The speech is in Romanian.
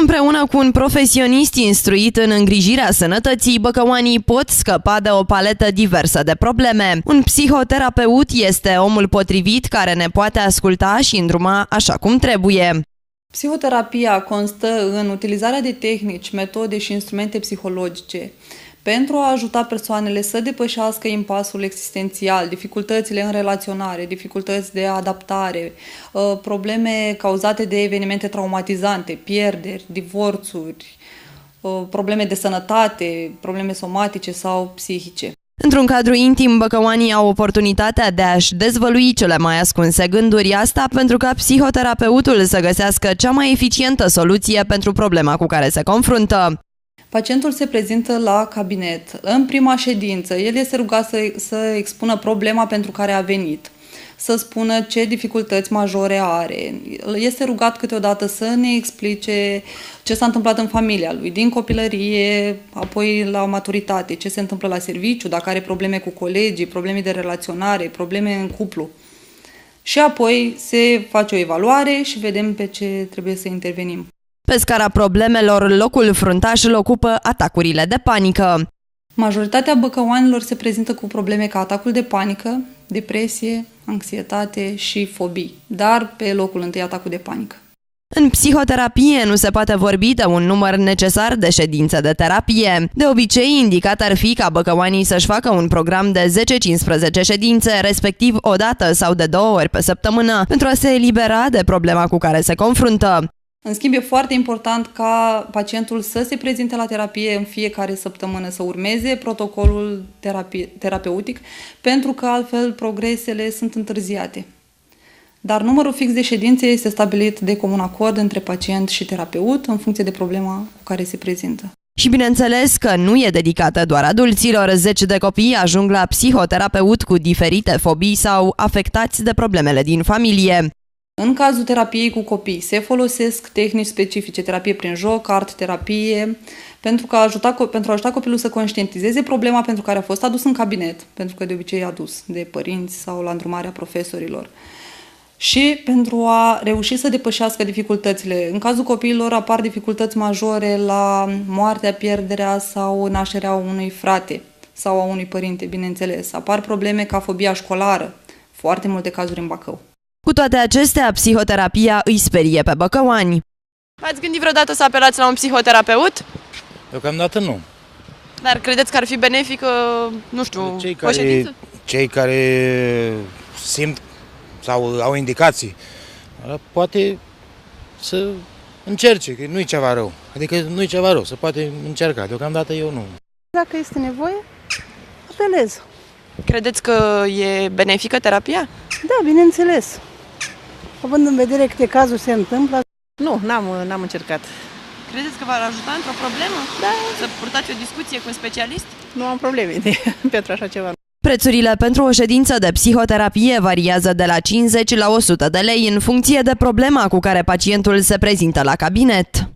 Împreună cu un profesionist instruit în îngrijirea sănătății, băcăoanii pot scăpa de o paletă diversă de probleme. Un psihoterapeut este omul potrivit care ne poate asculta și îndruma așa cum trebuie. Psihoterapia constă în utilizarea de tehnici, metode și instrumente psihologice pentru a ajuta persoanele să depășească impasul existențial, dificultățile în relaționare, dificultăți de adaptare, probleme cauzate de evenimente traumatizante, pierderi, divorțuri, probleme de sănătate, probleme somatice sau psihice. Într-un cadru intim, băcăoanii au oportunitatea de a-și dezvălui cele mai ascunse gânduri, asta pentru ca psihoterapeutul să găsească cea mai eficientă soluție pentru problema cu care se confruntă. Pacientul se prezintă la cabinet. În prima ședință, el este rugat să expună problema pentru care a venit, să spună ce dificultăți majore are. Este rugat câteodată să ne explice ce s-a întâmplat în familia lui, din copilărie, apoi la maturitate, ce se întâmplă la serviciu, dacă are probleme cu colegii, probleme de relaționare, probleme în cuplu. Și apoi se face o evaluare și vedem pe ce trebuie să intervenim. Pe scara problemelor, locul fruntaș îl ocupă atacurile de panică. Majoritatea băcăoanilor se prezintă cu probleme ca atacul de panică, depresie, anxietate și fobii, dar pe locul întâi atacul de panică. În psihoterapie nu se poate vorbi de un număr necesar de ședințe de terapie. De obicei, indicat ar fi ca băcăoanii să-și facă un program de 10-15 ședințe, respectiv o dată sau de 2 ori pe săptămână, pentru a se elibera de problema cu care se confruntă. În schimb, e foarte important ca pacientul să se prezinte la terapie în fiecare săptămână, să urmeze protocolul terapeutic, pentru că altfel progresele sunt întârziate. Dar numărul fix de ședințe este stabilit de comun acord între pacient și terapeut în funcție de problema cu care se prezintă. Și bineînțeles că nu e dedicată doar adulților, zeci de copii ajung la psihoterapeut cu diferite fobii sau afectați de problemele din familie. În cazul terapiei cu copii se folosesc tehnici specifice, terapie prin joc, art-terapie, pentru a ajuta copilul să conștientizeze problema pentru care a fost adus în cabinet, pentru că de obicei e adus de părinți sau la îndrumarea profesorilor, și pentru a reuși să depășească dificultățile. În cazul copiilor apar dificultăți majore la moartea, pierderea sau nașterea unui frate sau a unui părinte, bineînțeles. Apar probleme ca fobia școlară, foarte multe cazuri în Bacău. Cu toate acestea, psihoterapia îi sperie pe băcăoani. V-ați gândit vreodată să apelați la un psihoterapeut? Deocamdată nu. Dar credeți că ar fi benefică, nu știu, o ședință? Cei care simt sau au indicații, poate să încerce, că nu e ceva rău. Adică nu e ceva rău, se poate încerca. Deocamdată eu nu. Dacă este nevoie, apelez. Credeți că e benefică terapia? Da, bineînțeles. Având în vedere câte cazuri se întâmplă. Nu, n-am încercat. Credeți că v-ar ajuta într-o problemă? Da. Să purtați o discuție cu un specialist? Nu am probleme pentru așa ceva. Prețurile pentru o ședință de psihoterapie variază de la 50 la 100 de lei în funcție de problema cu care pacientul se prezintă la cabinet.